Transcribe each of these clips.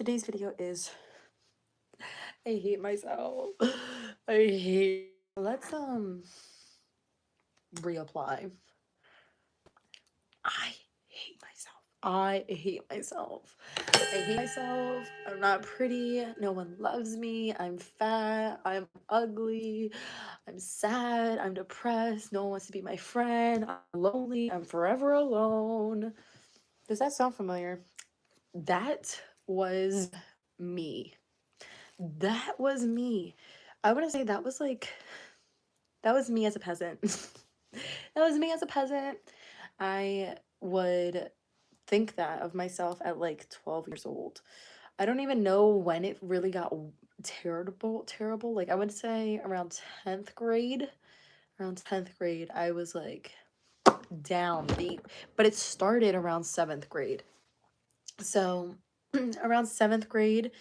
Today's video is I hate myself. I hate. Let's reapply. I hate myself. I hate myself. I hate myself. I'm not pretty. No one loves me. I'm fat. I'm ugly. I'm sad. I'm depressed. No one wants to be my friend. I'm lonely. I'm forever alone. Does that sound familiar? That was me. That was me. I want to say that was me as a peasant. That was me as a peasant. I would think that of myself at like 12 years old. I don't even know when it really got terrible. Like I would say around 10th grade. Around 10th grade, I was like down deep. But it started around 7th grade. So around 7th grade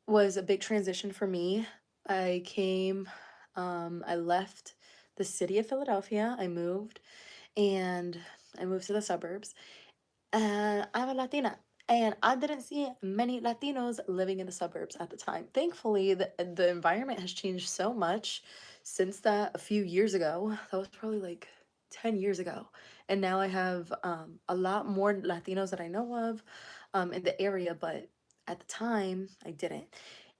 was a big transition for me. I left the city of Philadelphia. And I moved to the suburbs. And I'm a Latina. And I didn't see many Latinos living in the suburbs at the time. Thankfully, the environment has changed so much since that a few years ago. That was probably like 10 years ago. And now I have a lot more Latinos that I know of in the area, but at the time, I didn't.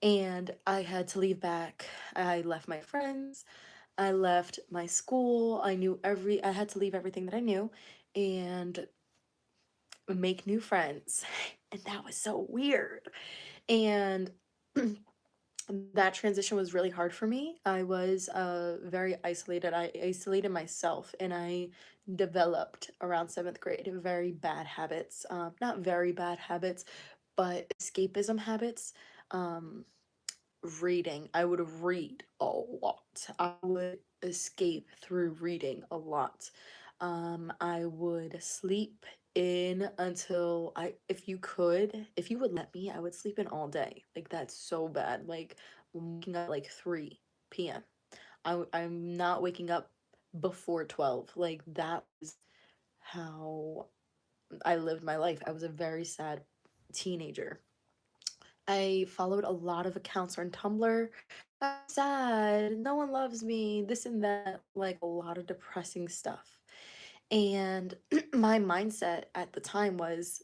And I had to leave back. I left my friends. I left my school. I had to leave everything that I knew and make new friends. And that was so weird. And that transition was really hard for me. I was very isolated. I isolated myself and I developed around 7th grade very bad habits. Not very bad habits, but escapism habits. Um, Reading. I would read a lot. I would escape through reading a lot. I would sleep in until if you would let me, I would sleep in all day. Like that's so bad. Like waking up like 3 p.m. I'm not waking up before 12. Like that was how I lived my life. I was a very sad teenager. I followed a lot of accounts on Tumblr. I'm sad, no one loves me, this and that, like a lot of depressing stuff. And my mindset at the time was,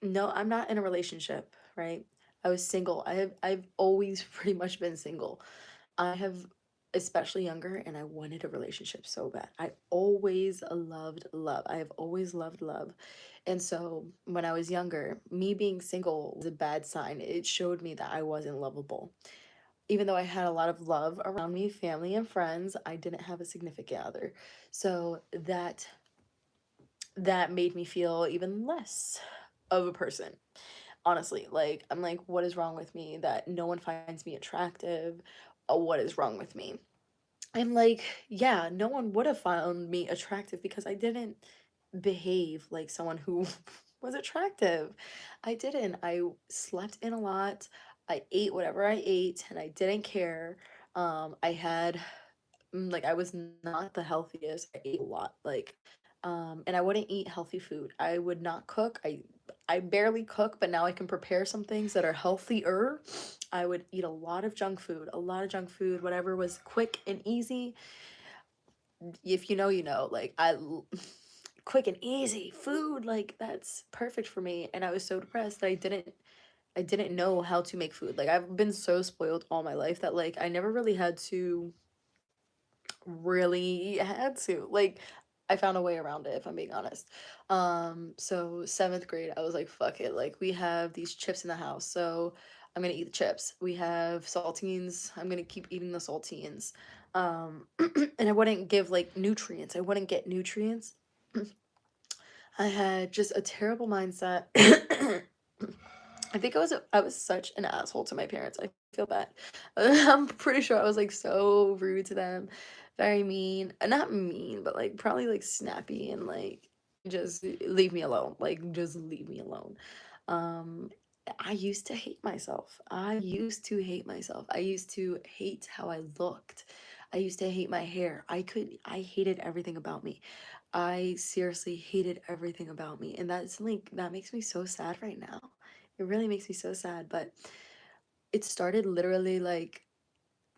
no, I'm not in a relationship, right? I was single. I've always pretty much been single. I have especially younger and I wanted a relationship so bad. I always loved love. I have always loved love. And so when I was younger, me being single was a bad sign. It showed me that I wasn't lovable. Even though I had a lot of love around me, family and friends, I didn't have a significant other. So that made me feel even less of a person. Honestly, like I'm like, what is wrong with me that no one finds me attractive? What is wrong with me? I'm like, yeah, no one would have found me attractive because I didn't behave like someone who was attractive. I didn't. I slept in a lot. I ate whatever I ate and I didn't care. I had like I was not the healthiest. I ate a lot. And I wouldn't eat healthy food. I would not cook. I barely cook, but now I can prepare some things that are healthier. I would eat a lot of junk food, whatever was quick and easy. If you know, you know. Quick and easy food, like that's perfect for me. And I was so depressed that I didn't know how to make food. Like I've been so spoiled all my life that like I never really had to. Like I found a way around it if I'm being honest. So 7th grade I was like fuck it. Like we have these chips in the house. So I'm going to eat the chips. We have saltines. I'm going to keep eating the saltines. And I wouldn't give like nutrients. I wouldn't get nutrients. I had just a terrible mindset. I think I was such an asshole to my parents. I feel bad. I'm pretty sure I was like so rude to them, very mean. Not mean, but like probably like snappy and like just leave me alone. Like just leave me alone. Um I used to hate myself. I used to hate myself. I used to hate how I looked. I used to hate my hair. I hated everything about me. I seriously hated everything about me. And that's like that makes me so sad right now. It really makes me so sad, but it started literally like,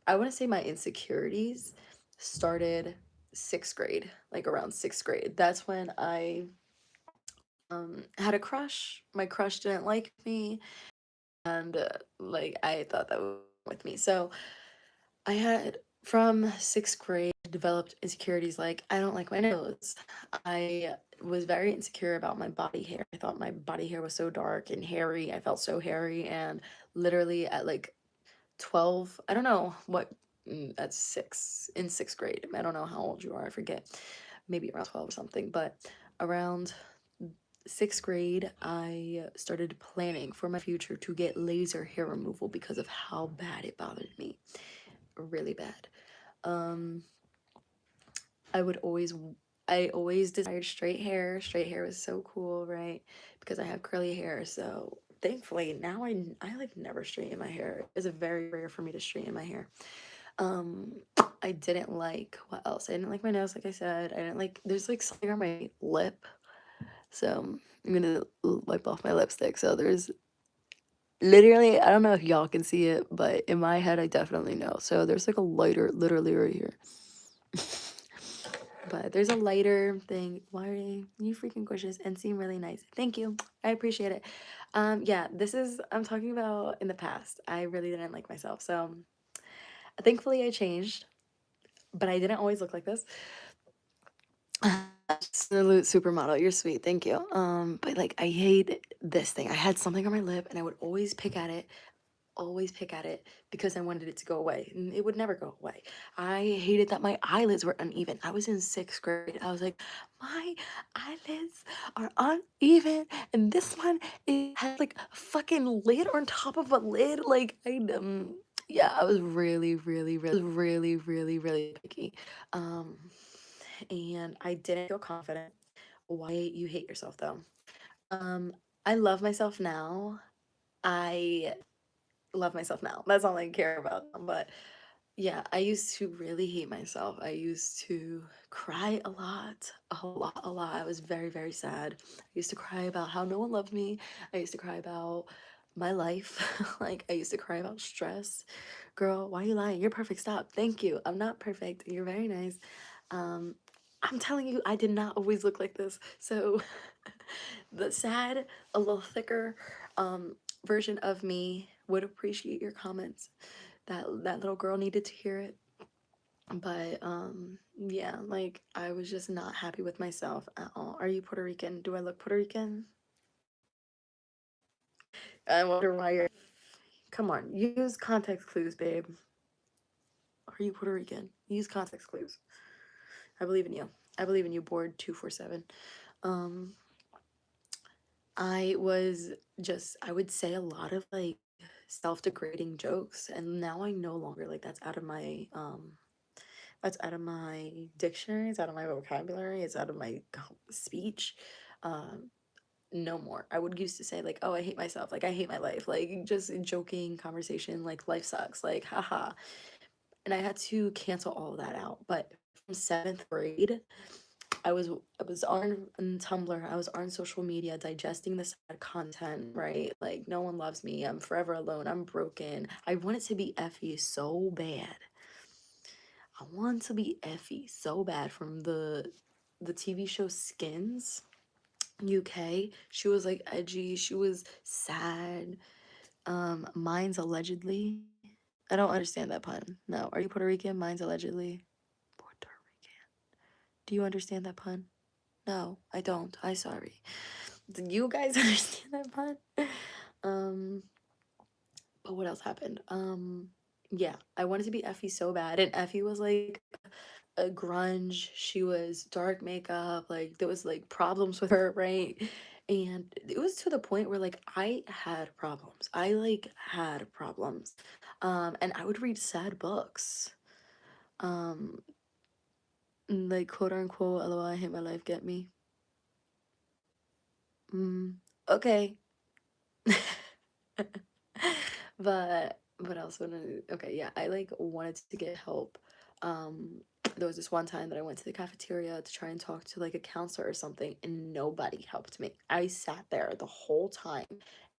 I want to say my insecurities started 6th grade, like around 6th grade. That's when I had a crush. My crush didn't like me, and like I thought that was with me. So I had from 6th grade developed insecurities like I don't like my nose. I was very insecure about my body hair. I thought my body hair was so dark and hairy. I felt so hairy, and literally at like 12, I don't know what, that's 6 in 6th grade. I don't know how old you are, I forget. Maybe around 12 or something, but around 6th grade, I started planning for my future to get laser hair removal because of how bad it bothered me. Really bad. Um, I would always, I always desired straight hair. Straight hair was so cool, right? Because I have curly hair. So thankfully now I like never straighten my hair. It's very rare for me to straighten my hair. Um, I didn't like, what else? I didn't like my nose, like I said. I didn't like, there's like something on my lip. So I'm gonna wipe off my lipstick. So there's literally, I don't know if y'all can see it, but in my head, I definitely know. So there's like a lighter literally right here. But there's a lighter thing. Why are you freaking gorgeous and seem really nice? Thank you. I appreciate it. Yeah, this is, I'm talking about in the past. I really didn't like myself. So thankfully I changed, but I didn't always look like this. Absolute supermodel. You're sweet. Thank you. But like I hate this thing. I had something on my lip and I would always pick at it because I wanted it to go away. And it would never go away. I hated that my eyelids were uneven. I was in 6th grade. I was like, my eyelids are uneven, and this one it has like a fucking lid on top of a lid. Like yeah, I was really picky. Um, and I didn't feel confident. Why you hate yourself though? Um, I love myself now. I love myself now. That's all I care about. But yeah, I used to really hate myself. I used to cry a lot, a lot, a lot. I was very sad. I used to cry about how no one loved me. I used to cry about my life. Like, I used to cry about stress. Girl, why are you lying? You're perfect. Stop. Thank you. I'm not perfect. You're very nice. Um, I'm telling you, I did not always look like this. So the sad, a little thicker version of me would appreciate your comments. That little girl needed to hear it. But yeah, like I was just not happy with myself at all. Are you Puerto Rican? Do I look Puerto Rican? I wonder why you're, come on, use context clues, babe. Are you Puerto Rican? Use context clues. I believe in you. I believe in you, board 247. Um I was just, I would say a lot of like self-degrading jokes, and now I no longer, like, that's out of my dictionary, it's out of my vocabulary, it's out of my speech. Um no more. I would used to say like, "Oh, I hate myself. Like I hate my life." Like just joking conversation like life sucks. Like haha. And I had to cancel all of that out. But from 7th grade, I was on Tumblr, I was on social media digesting the sad content, right? Like no one loves me, I'm forever alone, I'm broken. I wanted to be Effie so bad. I wanted to be Effie so bad from the TV show Skins, UK. She was like edgy, she was sad. Mine's allegedly. I don't understand that pun. No, are you Puerto Rican? Mine's allegedly. Puerto Rican. Do you understand that pun? No, I don't. I sorry. Do you guys understand that pun? Um, but what else happened? Yeah, I wanted to be Effie so bad, and Effie was like a grunge. She was dark makeup. Like there was like problems with her, right? And it was to the point where like I had problems. I like had problems. And I would read sad books. Um, like quote unquote, LOL, I hate my life, get me? Okay. But what else would I, okay, yeah, I like wanted to get help. There was this one time that I went to the cafeteria to try and talk to like a counselor or something, and nobody helped me. I sat there the whole time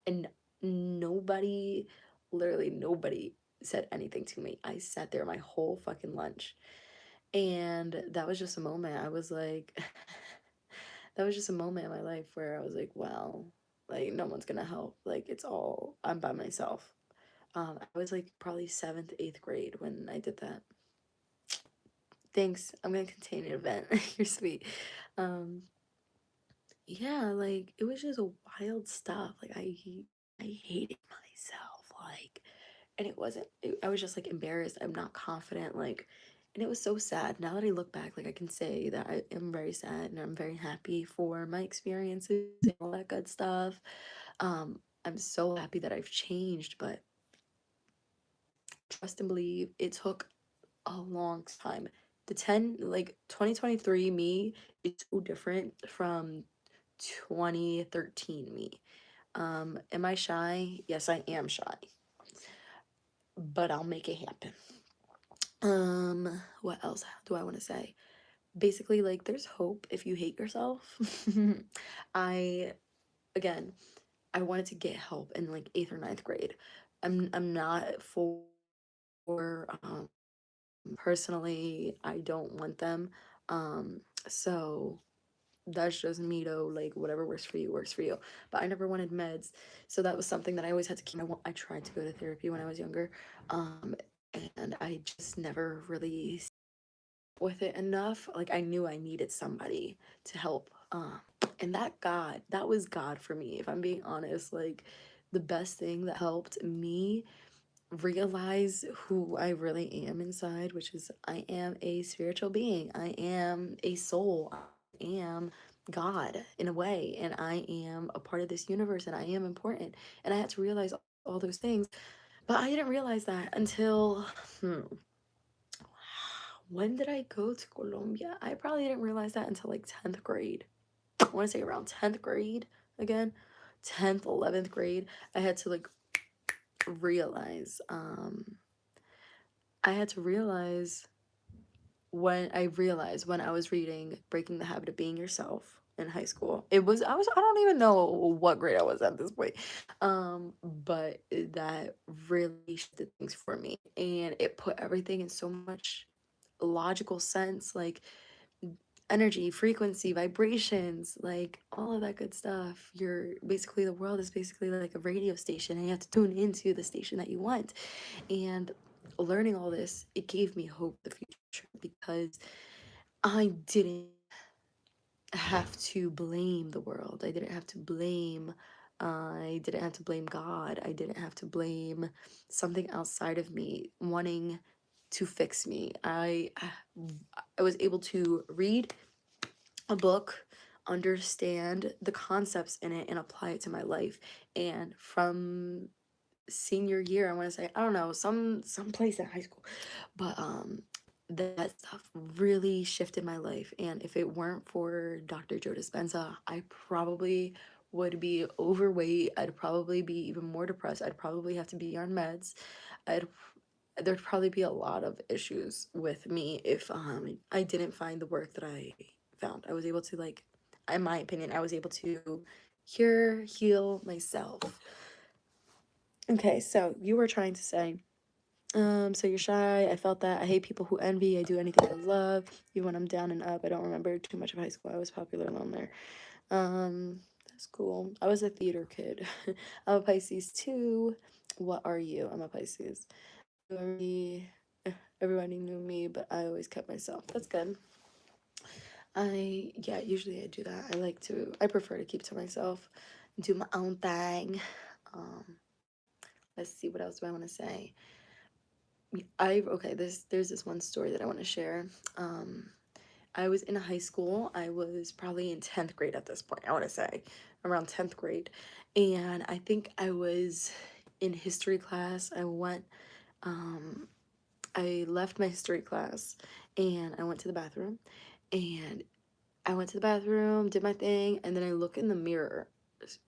and nobody, literally nobody said anything to me. I sat there my whole fucking lunch. And that was just a moment. I was like, that was just a moment in my life where I was like, wow, like no one's gonna help. Like it's all, I'm by myself. I was like probably seventh, eighth grade when I did that. Thanks. I'm gonna continue to vent. You're sweet. Um, yeah, like it was just wild stuff. Like I hated myself. Like, and it wasn't. I was just like embarrassed. I'm not confident. Like, and it was so sad. Now that I look back, like I can say that I am very sad and I'm very happy for my experiences and all that good stuff. I'm so happy that I've changed, but trust and believe it took a long time. The 10, like 2023 me is so different from 2013 me. Am I shy? Yes, I am shy, but I'll make it happen. What else do I want to say? Basically, like, there's hope if you hate yourself. I, again, I wanted to get help in like eighth or ninth grade. I'm not for personally, I don't want them. So that's just me though, like whatever works for you works for you. But I never wanted meds, so that was something that I always had to keep. I tried to go to therapy when I was younger, um and I just never really with it enough. Like I knew I needed somebody to help, and that was God for me, if I'm being honest. Like the best thing that helped me realize who I really am inside, which is I am a spiritual being. I am a soul. I am God in a way, and I am a part of this universe, and I am important. And I had to realize all those things, but I didn't realize that until when did I go to Colombia? I probably didn't realize that until like 10th grade. I want to say around 10th grade again. 10th, 11th grade. I had to like realize I had to realize when I was reading Breaking the Habit of Being Yourself in high school. I don't even know what grade I was at this point. But that really shifted things for me, and it put everything in so much logical sense, like energy, frequency, vibrations, like all of that good stuff. You're basically, the world is basically like a radio station, and you have to tune into the station that you want. And learning all this, it gave me hope for the future, because I didn't have to blame the world. I didn't have to blame I didn't have to blame God. I didn't have to blame something outside of me wanting to fix me. I was able to read a book, understand the concepts in it, and apply it to my life. And from senior year, I want to say, I don't know, some place in high school, but that stuff really shifted my life. And if it weren't for Dr. Joe Dispenza, I probably would be overweight. I'd probably be even more depressed. I'd probably have to be on meds. I'd There'd probably be a lot of issues with me if I didn't find the work that I found. I was able to, like, in my opinion, I was able to heal myself. Okay, so you were trying to say, so you're shy. I felt that. I hate people who envy. I do anything for love. Even when I'm down and up. I don't remember too much of high school. I was popular alone there. That's cool. I was a theater kid. I'm a Pisces too. What are you? I'm a Pisces. Everybody, everybody knew me, but I always kept myself. That's good. Yeah, usually I do that. I prefer to keep to myself, do my own thing. Um, let's see, what else do I want to say? Okay, there's this one story that I want to share. Um, I was in high school. I was probably in 10th grade at this point, I want to say, around 10th grade. And I think I was in history class. Um, I left my history class and I went to the bathroom, and I went to the bathroom, did my thing, and then I look in the mirror,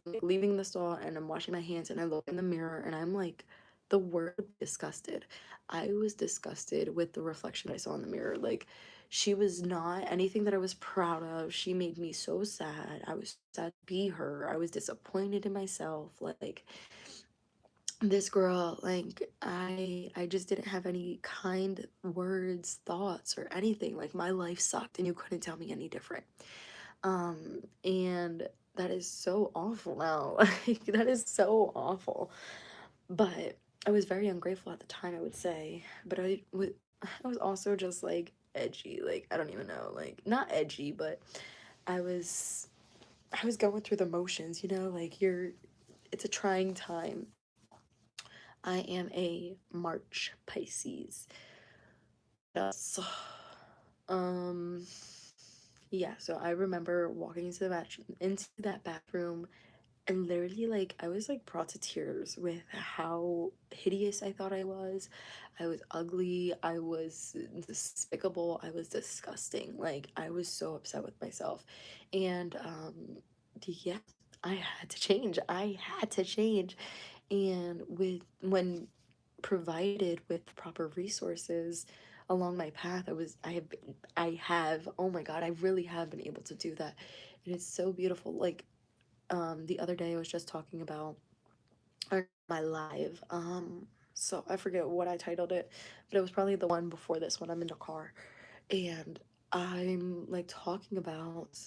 like leaving the stall, and I'm washing my hands, and I look in the mirror, and I'm like, the word disgusted. I was disgusted with the reflection I saw in the mirror. Like, she was not anything that I was proud of. She made me so sad. I was sad to be her. I was disappointed in myself. Like, this girl, like, I just didn't have any kind words, thoughts, or anything. Like, my life sucked and you couldn't tell me any different. And that is so awful now. Like, that is so awful. But I was very ungrateful at the time, I would say. But I was also just like edgy. Like, I don't even know. Like, not edgy, but I was I was going through the motions, you know, like it's a trying time. I am a March Pisces. Yes. Um yeah, so I remember walking into that bathroom, and literally, like, I was like brought to tears with how hideous I thought I was. I was ugly, I was despicable, I was disgusting. Like, I was so upset with myself. And yeah, I had to change. I had to change. And with when provided with proper resources along my path, I have, oh my God, I really have been able to do that. And it's so beautiful. Like, the other day I was just talking about, or my live, so I forget what I titled it, but it was probably the one before this one. I'm in the car, and I'm like talking about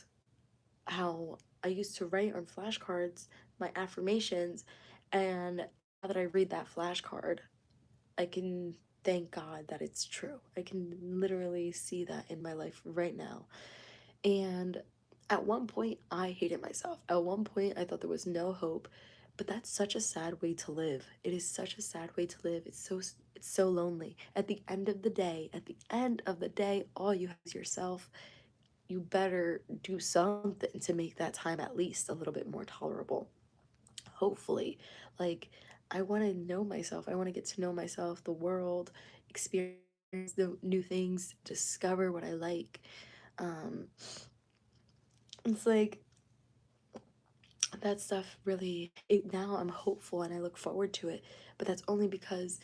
how I used to write on flashcards my affirmations, and now that I read that flashcard, I can thank God that it's true. I can literally see that in my life right now. And at one point, I hated myself. At one point, I thought there was no hope. But that's such a sad way to live. It is such a sad way to live. It's so lonely. At the end of the day, all you have is yourself. You better do something to make that time at least a little bit more tolerable. Hopefully. Like, I want to know myself. I want to get to know myself, the world, experience the new things, discover what I like. Um, it's like that stuff really now I'm hopeful and I look forward to it, but that's only because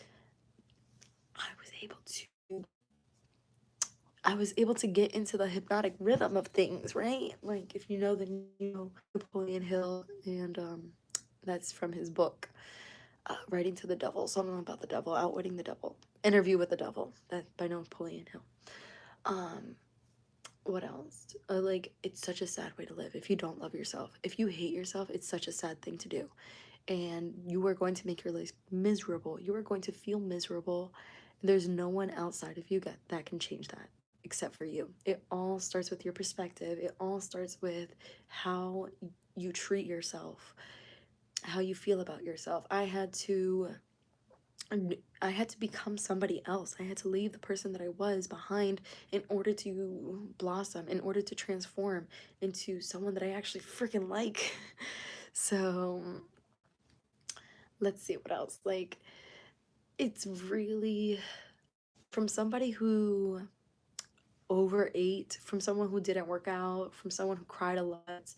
I was able to I was able to get into the hypnotic rhythm of things, right? Like, if you know, then you know Napoleon Hill, and that's from his book, Writing to the Devil, something about the devil, Outwitting the Devil, Interview with the Devil, that by Napoleon Hill. um what else? Like, it's such a sad way to live if you don't love yourself. If you hate yourself, it's such a sad thing to do, and you are going to make your life miserable. You are going to feel miserable. There's no one outside of you that can change that except for you. It all starts with your perspective. It all starts with how you treat yourself, how you feel about yourself. I had to become somebody else. I had to leave the person that I was behind in order to blossom, in order to transform into someone that I actually freaking like. So, let's see what else. Like, it's really from somebody who overate, from someone who didn't work out, from someone who cried a lot,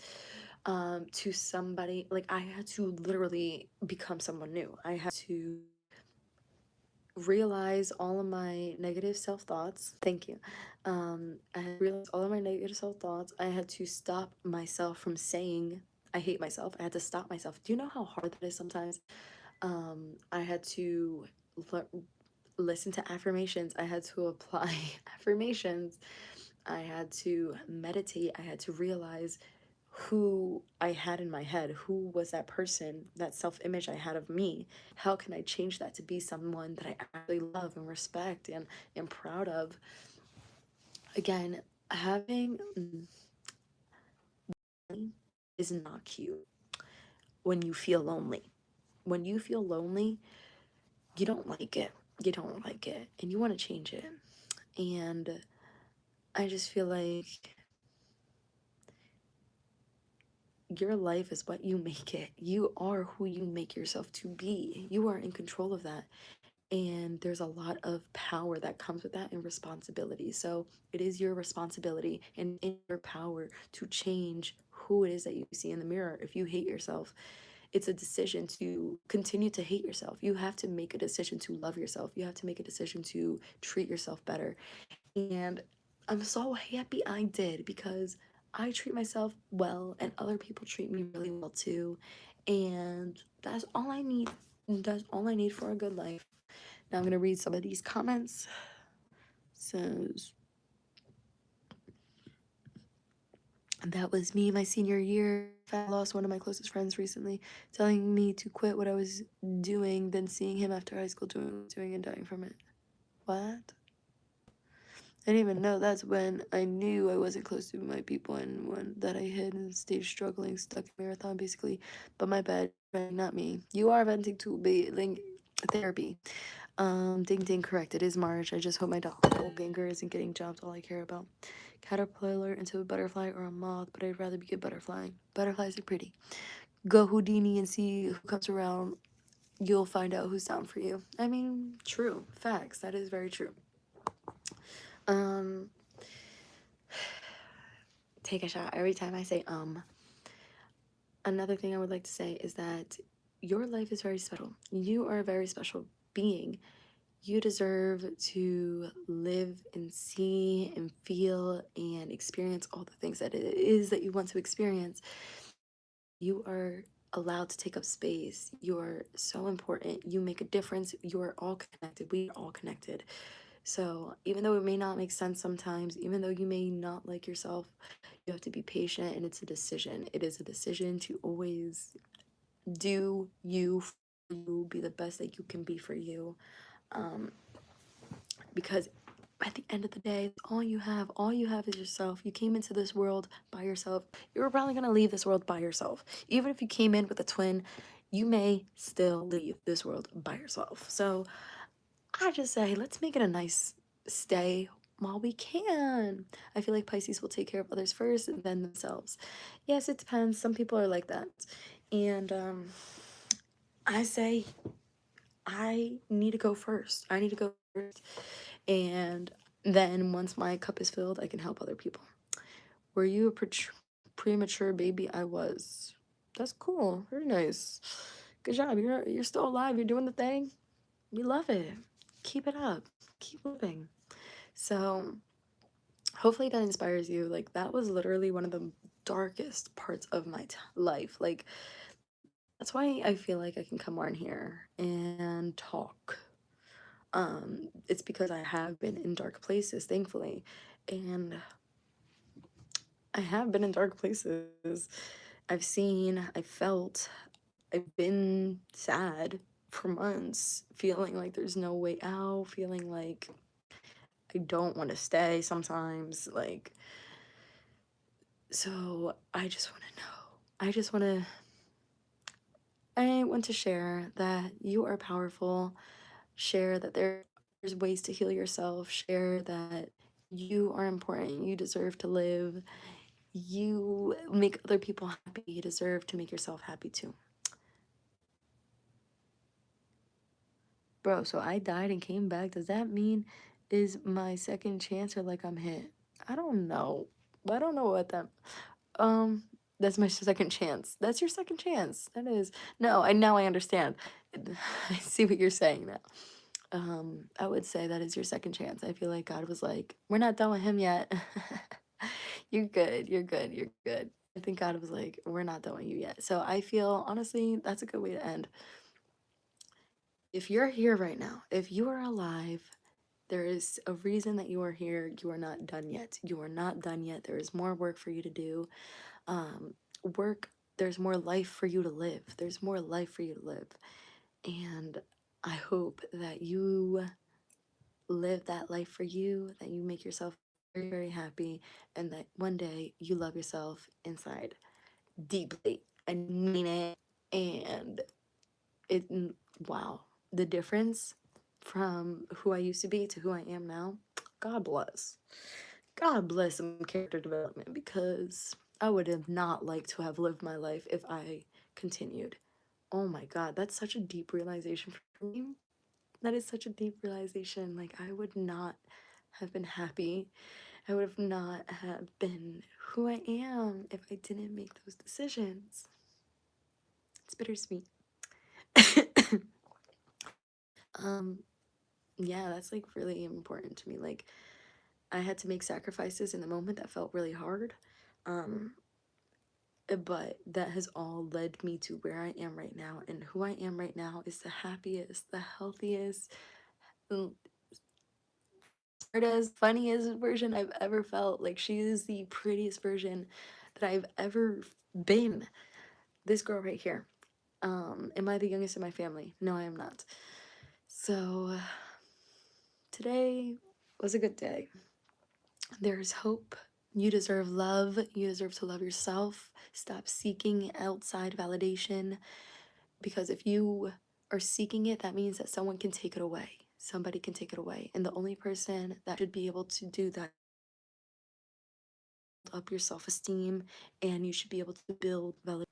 to somebody like I had to literally become someone new. I had to realize all of my negative self thoughts. Thank you. I had to realize all of my negative self thoughts. I had to stop myself from saying I hate myself. I had to stop myself. Do you know how hard that is sometimes? I had to listen to affirmations. I had to apply affirmations. I had to meditate. I had to realize who I had in my head. Who was that person, that self image I had of me? How can I change that to be someone that I actually love and respect and am proud of? Again, having is not cute when you feel lonely. When you feel lonely, you don't like it. You don't like it. And you want to change it. And I just feel like your life is what you make it. You are who you make yourself to be. You are in control of that. And there's a lot of power that comes with that and responsibility. So it is your responsibility and in your power to change who it is that you see in the mirror. If you hate yourself, it's a decision to continue to hate yourself. You have to make a decision to love yourself. You have to make a decision to treat yourself better. And I'm so happy I did, because I treat myself well and other people treat me really well too. And that's all I need. That's all I need for a good life. Now I'm gonna read some of these comments. Says that was me my senior year. I lost one of my closest friends recently, telling me to quit what I was doing, then seeing him after high school doing and dying from it. What? I didn't even know that's when I knew I wasn't close to my people and when that I hid and stayed struggling, stuck in marathon basically. But my bad, not me. You are venting to be like therapy. Ding ding, correct. It is March. I just hope my doppelganger isn't getting jumped. All I care about. Caterpillar into a butterfly or a moth, but I'd rather be a butterfly. Butterflies are pretty. Go Houdini and see who comes around. You'll find out who's down for you. I mean, true. Facts. That is very true. Um, take a shot every time I say Another thing I would like to say is that your life is very special. You are a very special being. You deserve to live and see and feel and experience all the things that it is that you want to experience. You are allowed to take up space. You are so important. You make a difference. You are all connected. We are all connected. So, even though it may not make sense sometimes, even though you may not like yourself, you have to be patient and it's a decision. It is a decision to always do you, for you, be the best that you can be for you. Um, because at the end of the day, all you have is yourself. You came into this world by yourself. You're probably gonna leave this world by yourself. Even if you came in with a twin, you may still leave this world by yourself. So I just say, let's make it a nice stay while we can. I feel like Pisces will take care of others first and then themselves. Yes, it depends. Some people are like that. And I say, I need to go first. I need to go first. And then once my cup is filled, I can help other people. Were you a premature baby? I was. That's cool. Very nice. Good job. You're still alive. You're doing the thing. We love it. Keep it up. Keep living. So hopefully that inspires you. Like that was literally one of the darkest parts of my life. Like that's why I feel like I can come on here and talk. It's because I have been in dark places, thankfully, and I have been in dark places. I've seen, I felt, I've been sad for months, feeling like there's no way out, feeling like I don't want to stay sometimes. Like, so I just want to know. I want to share that you are powerful, share that there's ways to heal yourself, share that you are important, you deserve to live, you make other people happy, you deserve to make yourself happy too. Bro, so I died and came back. Does that mean is my second chance or like I'm hit? I don't know. I don't know what that um that's my second chance. That's your second chance. That is. No, I now I understand. I see what you're saying now. I would say that is your second chance. I feel like God was like, we're not done with him yet. You're good. You're good. You're good. I think God was like, we're not done with you yet. So I feel honestly that's a good way to end. If you're here right now, if you are alive, there is a reason that you are here. You are not done yet. You are not done yet. There is more work for you to do. Um, work, there's more life for you to live. There's more life for you to live. And I hope that you live that life for you, that you make yourself very, very happy, and that one day you love yourself inside deeply and mean it. And it, wow, the difference from who I used to be to who I am now, God bless. God bless some character development because I would have not liked to have lived my life if I continued. Oh my God, that's such a deep realization for me. That is such a deep realization. Like, I would not have been happy. I would have not have been who I am if I didn't make those decisions. It's bittersweet. um, yeah, that's like really important to me. Like, I had to make sacrifices in the moment that felt really hard. Um, but that has all led me to where I am right now. And who I am right now is the happiest, the healthiest, mm, smartest, funniest version I've ever felt. Like, she is the prettiest version that I've ever been. This girl right here. Am I the youngest in my family? No, I am not. So today was a good day. There's hope. You deserve love. You deserve to love yourself. Stop seeking outside validation, because if you are seeking it, that means that someone can take it away. Somebody can take it away. And the only person that should be able to do that up your self-esteem, and you should be able to build validation.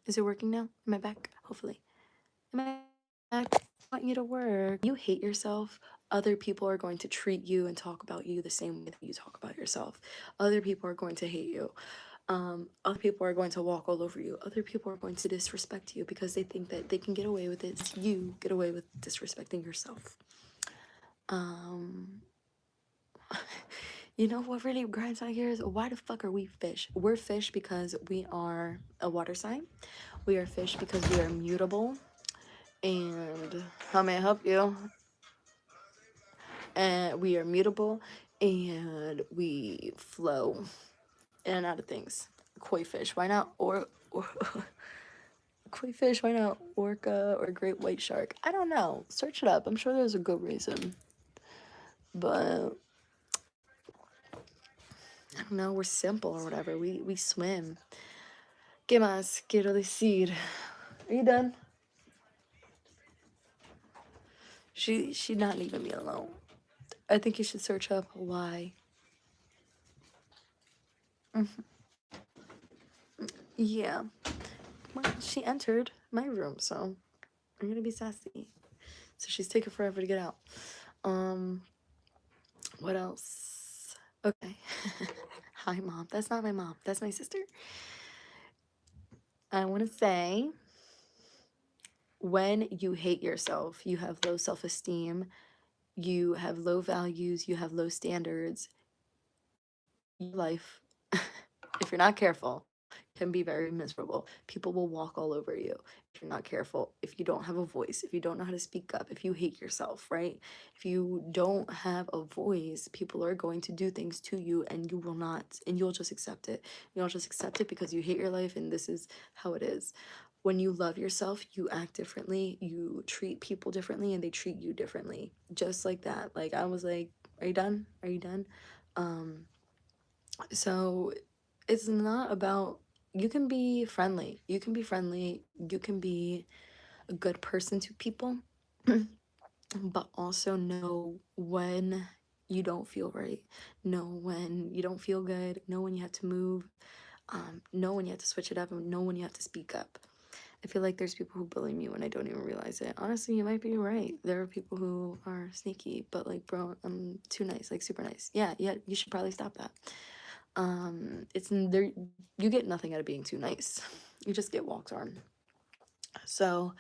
Is it working now? Am I back? Hopefully. Am I back? I want you to work. You hate yourself. Other people are going to treat you and talk about you the same way that you talk about yourself. Other people are going to hate you. Other people are going to walk all over you. Other people are going to disrespect you because they think that they can get away with it. You get away with disrespecting yourself. Um, you know what really grinds my gears? Why the fuck are we fish? We're fish because we are a water sign. We are fish because we are mutable. And how may I help you? And we are mutable, and we flow in and out of things. Koi fish, why not? Or koi fish, why not orca or great white shark? I don't know. Search it up. I'm sure there's a good reason. But I don't know. We're simple or whatever. We swim. ¿Qué más quiero decir? Are you done? She's not leaving me alone. I think you should search up why. Yeah. Well, she entered my room, so I'm gonna be sassy. So she's taking forever to get out. Um, what else? Okay. Hi, mom. That's not my mom. That's my sister. I want to say, when you hate yourself, you have low self-esteem, you have low values, you have low standards, your life, if you're not careful, can be very miserable. People will walk all over you if you're not careful, if you don't have a voice, if you don't know how to speak up, if you hate yourself, right? If you don't have a voice, people are going to do things to you, and you will not, and you'll just accept it. You'll just accept it because you hate your life, and this is how it is. When you love yourself, you act differently, you treat people differently, and they treat you differently. Just like that. Like, I was like, are you done? Are you done? Um, so it's not about, you can be friendly. You can be friendly. You can be a good person to people, but also know when you don't feel right. Know when you don't feel good. Know when you have to move. Know when you have to switch it up, and know when you have to speak up. I feel like there's people who bully me when I don't even realize it. Honestly, you might be right. There are people who are sneaky, but like, bro, I'm too nice, like super nice. Yeah, yeah, you should probably stop that. It's there, you get nothing out of being too nice. You just get walked on. So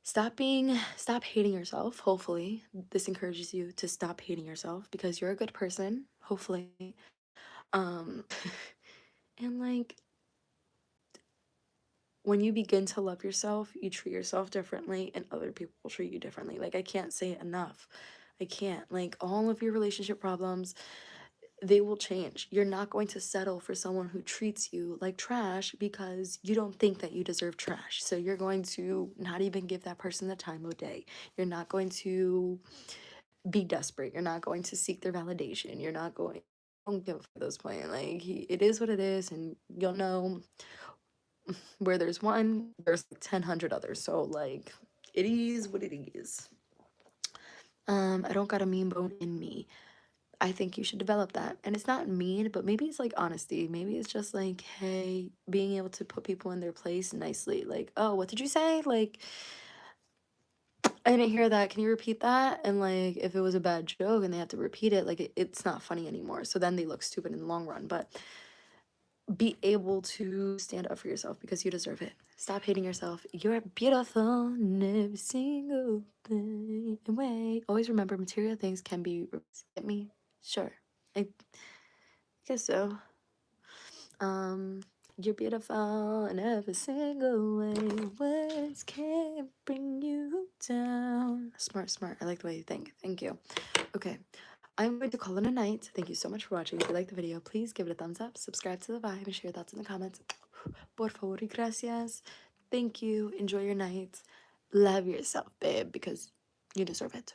stop hating yourself. Hopefully this encourages you to stop hating yourself, because you're a good person, hopefully. um and like, when you begin to love yourself, you treat yourself differently, and other people will treat you differently. Like, I can't say it enough. I can't. Like, all of your relationship problems, they will change. You're not going to settle for someone who treats you like trash because you don't think that you deserve trash. So you're going to not even give that person the time of day. You're not going to be desperate. You're not going to seek their validation. You're not going, don't give a fuck at this point. Like, it is what it is, and you'll know where there's one, there's like 10 others. So like, it is what it is. I don't got a mean bone in me. I think you should develop that. And it's not mean, but maybe it's like honesty. Maybe it's just like, hey, being able to put people in their place nicely. Like, oh, what did you say? Like, I didn't hear that. Can you repeat that? And like, if it was a bad joke and they have to repeat it, like, it's not funny anymore. So then they look stupid in the long run. But be able to stand up for yourself because you deserve it. Stop hating yourself. You're beautiful in every single way. Always remember, material things can be replaced. Get me? Sure. I guess so. You're beautiful in every single way. Words can't bring you down. Smart, smart. I like the way you think. Thank you. Okay, I'm going to call it a night. Thank you so much for watching. If you liked the video, please give it a thumbs up, subscribe to the vibe, and share your thoughts in the comments. Por favor y gracias. Thank you. Enjoy your night. Love yourself, babe, because you deserve it.